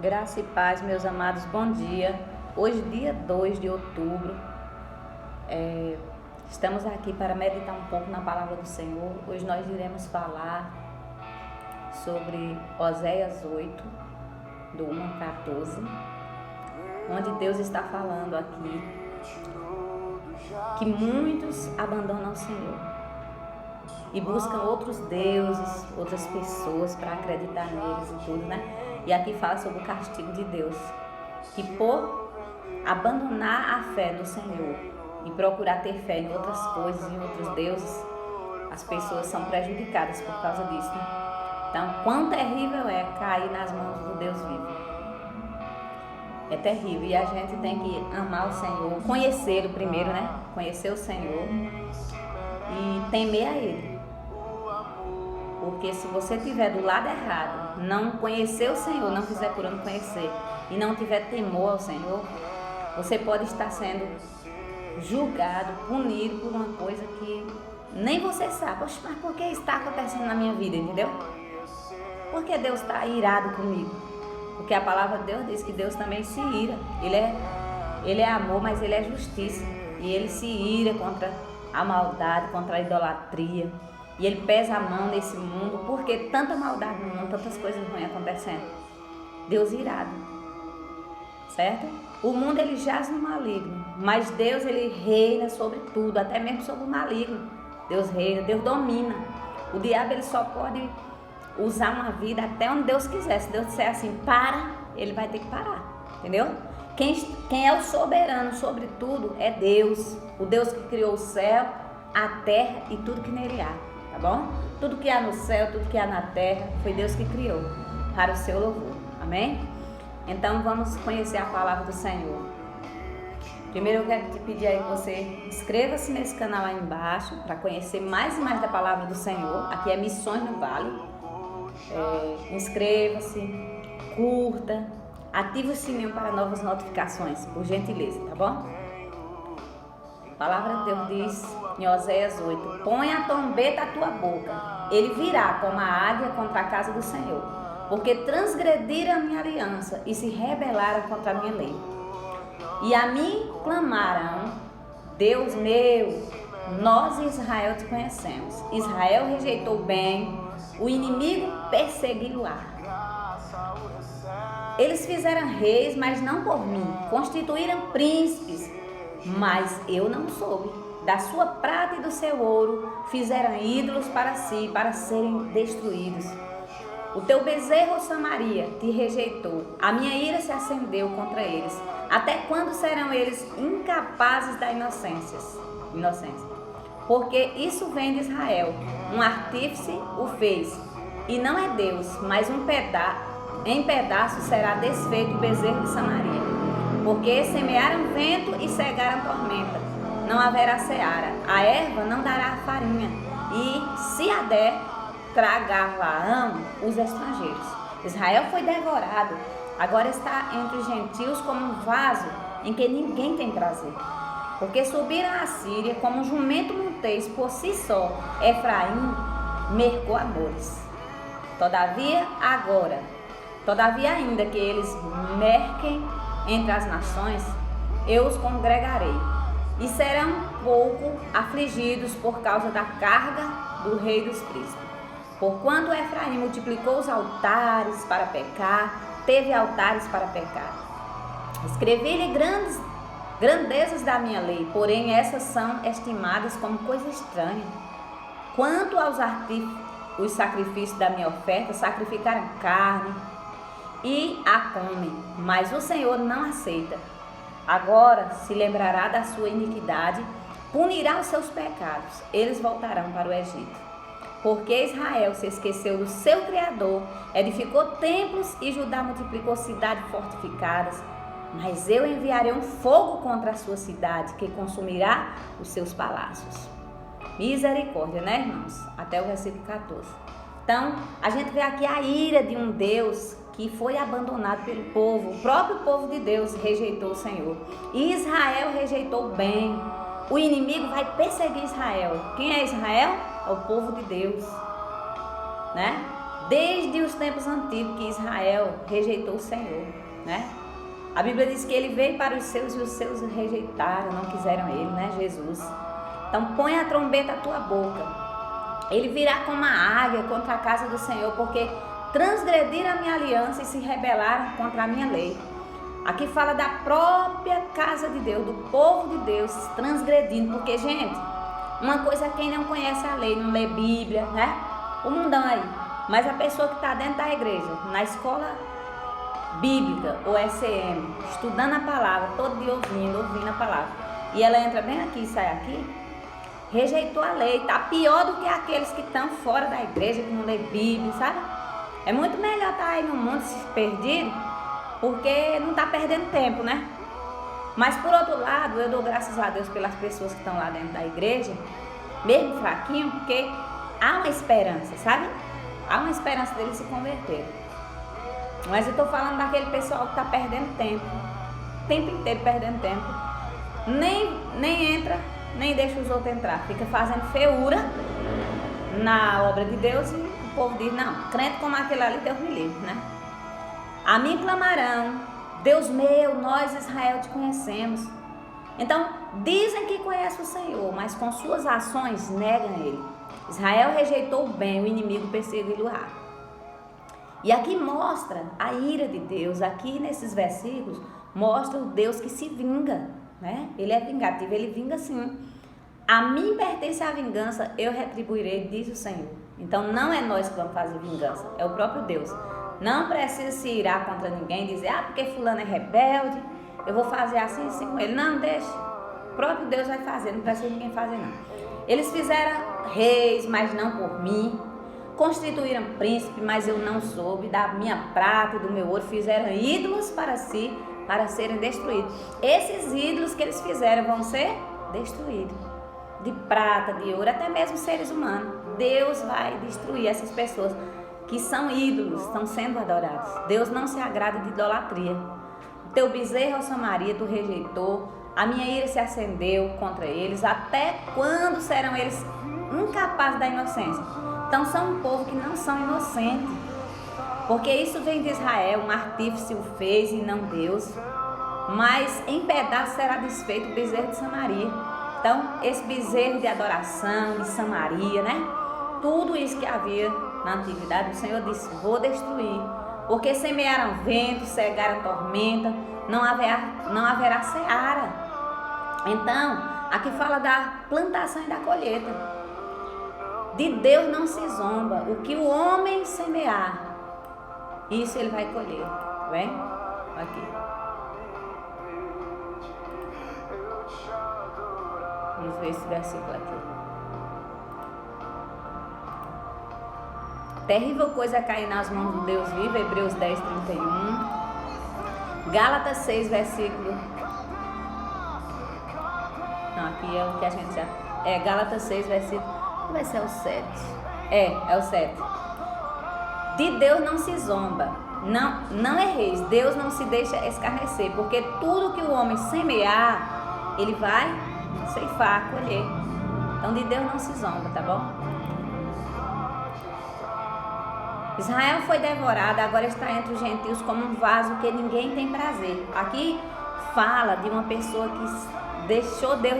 Graça e paz, meus amados, bom dia. Hoje, dia 2 de outubro, estamos aqui para meditar um pouco na palavra do Senhor. Hoje nós iremos falar sobre Oséias 8, do 1 ao 14, onde Deus está falando aqui que muitos abandonam o Senhor e buscam outros deuses, outras pessoas para acreditar neles e tudo, né? E aqui fala sobre o castigo de Deus, que por abandonar a fé no Senhor e procurar ter fé em outras coisas, em outros deuses, as pessoas são prejudicadas por causa disso, né? Então, quão terrível é cair nas mãos do Deus vivo. É terrível, e a gente tem que amar o Senhor, conhecê-lo primeiro, né? Conhecer o Senhor e temer a Ele. Porque se você estiver do lado errado, não conhecer o Senhor, não fizer por onde conhecer, e não tiver temor ao Senhor, você pode estar sendo julgado, punido por uma coisa que nem você sabe. Poxa, mas por que está acontecendo na minha vida, entendeu? Porque Deus está irado comigo. Porque a palavra de Deus diz que Deus também se ira. Ele é amor, mas Ele é justiça. E Ele se ira contra a maldade, contra a idolatria. E Ele pesa a mão nesse mundo, porque tanta maldade no mundo, tantas coisas ruins acontecendo. Deus irado, certo? O mundo ele jaz no maligno, mas Deus ele reina sobre tudo, até mesmo sobre o maligno. Deus reina, Deus domina. O diabo ele só pode usar uma vida até onde Deus quiser. Se Deus disser assim, para, ele vai ter que parar, entendeu? Quem é o soberano sobre tudo é Deus, o Deus que criou o céu, a terra e tudo que nele há. Tá bom? Tudo que há no céu, tudo que há na terra, foi Deus que criou, para o seu louvor. Amém? Então vamos conhecer a palavra do Senhor. Primeiro eu quero te pedir aí que você inscreva-se nesse canal aí embaixo, para conhecer mais e mais da palavra do Senhor. Aqui é Missões no Vale. Inscreva-se, curta, ative o sininho para novas notificações, por gentileza, tá bom? A palavra de Deus diz em Oséias 8, põe a trombeta à tua boca, ele virá como a águia contra a casa do Senhor, porque transgrediram a minha aliança e se rebelaram contra a minha lei. E a mim clamarão, Deus meu, nós Israel te conhecemos. Israel rejeitou o bem, o inimigo perseguiu-á. Eles fizeram reis, mas não por mim, constituíram príncipes, mas eu não soube. Da sua prata e do seu ouro fizeram ídolos para si, para serem destruídos. O teu bezerro, Samaria, te rejeitou. A minha ira se acendeu contra eles. Até quando serão eles incapazes da inocência? Porque isso vem de Israel. Um artífice o fez. E não é Deus, mas em pedaços será desfeito o bezerro de Samaria. Porque semearam vento e cegaram tormenta, não haverá seara, a erva não dará farinha, e se a der, tragar-la-ão os estrangeiros. Israel foi devorado, agora está entre os gentios como um vaso em que ninguém tem prazer. Porque subiram a Síria como um jumento montês por si só, Efraim mercou amores. Todavia ainda que eles merquem entre as nações, eu os congregarei, e serão pouco afligidos por causa da carga do rei dos príncipes. Porquanto Efraim multiplicou os altares para pecar, teve altares para pecar. Escrevi-lhe grandezas da minha lei, porém essas são estimadas como coisa estranha. Quanto os sacrifícios da minha oferta, sacrificaram carne e a comem, mas o Senhor não aceita. Agora se lembrará da sua iniquidade, punirá os seus pecados, eles voltarão para o Egito. Porque Israel se esqueceu do seu Criador, edificou templos e Judá multiplicou cidades fortificadas, mas eu enviarei um fogo contra a sua cidade, que consumirá os seus palácios. Misericórdia, né, irmãos? Até o versículo 14. Então, a gente vê aqui a ira de um Deus que foi abandonado pelo povo. O próprio povo de Deus rejeitou o Senhor. E Israel rejeitou o bem. O inimigo vai perseguir Israel. Quem é Israel? É o povo de Deus, né? desde os tempos antigos que Israel rejeitou o Senhor, né? A Bíblia diz que ele veio para os seus e os seus rejeitaram, não quiseram ele, né? Jesus. Então põe a trombeta à tua boca. Ele virá como uma águia contra a casa do Senhor, porque transgrediram a minha aliança e se rebelaram contra a minha lei. Aqui fala da própria casa de Deus, do povo de Deus transgredindo, porque, gente, uma coisa é quem não conhece a lei, não lê Bíblia, né? O mundão aí. Mas a pessoa que está dentro da igreja, na escola bíblica ou SM, estudando a palavra, todo dia ouvindo a palavra, e ela entra bem aqui e sai aqui, rejeitou a lei, tá pior do que aqueles que estão fora da igreja, que não lê Bíblia, sabe? É muito melhor estar aí no mundo se perdido, porque não está perdendo tempo, né? Mas por outro lado, eu dou graças a Deus pelas pessoas que estão lá dentro da igreja, mesmo fraquinho, porque há uma esperança, sabe? Há uma esperança deles se converterem. Mas eu estou falando daquele pessoal que está perdendo tempo, o tempo inteiro perdendo tempo, nem entra, nem deixa os outros entrar, fica fazendo feiura na obra de Deus e o povo diz, não, crente como aquele ali, Deus me livre, né? A mim clamarão, Deus meu, nós Israel te conhecemos. Então, dizem que conhecem o Senhor, mas com suas ações negam ele. Israel rejeitou o bem, o inimigo perseguiu-o. E aqui mostra a ira de Deus, aqui nesses versículos, mostra o Deus que se vinga, né? Ele é vingativo, ele vinga sim. A mim pertence a vingança, eu retribuirei, diz o Senhor. Então não é nós que vamos fazer vingança, é o próprio Deus. Não precisa se irar contra ninguém, dizer, porque fulano é rebelde, eu vou fazer assim com ele. Não, deixa. O próprio Deus vai fazer, não precisa ninguém fazer não. Eles fizeram reis, mas não por mim. Constituíram príncipe, mas eu não soube. Da minha prata e do meu ouro fizeram ídolos para si, para serem destruídos. Esses ídolos que eles fizeram vão ser destruídos. De prata, de ouro, até mesmo seres humanos. Deus vai destruir essas pessoas que são ídolos, estão sendo adorados. Deus não se agrada de idolatria. O teu bezerro, ó Samaria, tu rejeitou. A minha ira se acendeu contra eles. Até quando serão eles incapazes da inocência? Então são um povo que não são inocentes. Porque isso vem de Israel, um artífice o fez e não Deus. Mas em pedaços será desfeito o bezerro de Samaria. Então esse bezerro de adoração de Samaria, né? Tudo isso que havia na antiguidade, o Senhor disse, vou destruir. Porque semearam vento, cegaram tormenta, não haverá seara. Então, aqui fala da plantação e da colheita. De Deus não se zomba. O que o homem semear, isso ele vai colher. Tá bem? Aqui. Vamos ver esse versículo aqui. Terrível coisa é cair nas mãos do Deus vivo, Hebreus 10, 31. Gálatas 6, versículo... Não, aqui é o que a gente já... Gálatas 6, versículo... Vai ser o 7. É o 7. De Deus não se zomba. Não erreis. Deus não se deixa escarnecer. Porque tudo que o homem semear, ele vai ceifar, colher. Então de Deus não se zomba, tá bom? Israel foi devorada, agora está entre os gentios como um vaso que ninguém tem prazer. Aqui fala de uma pessoa que deixou Deus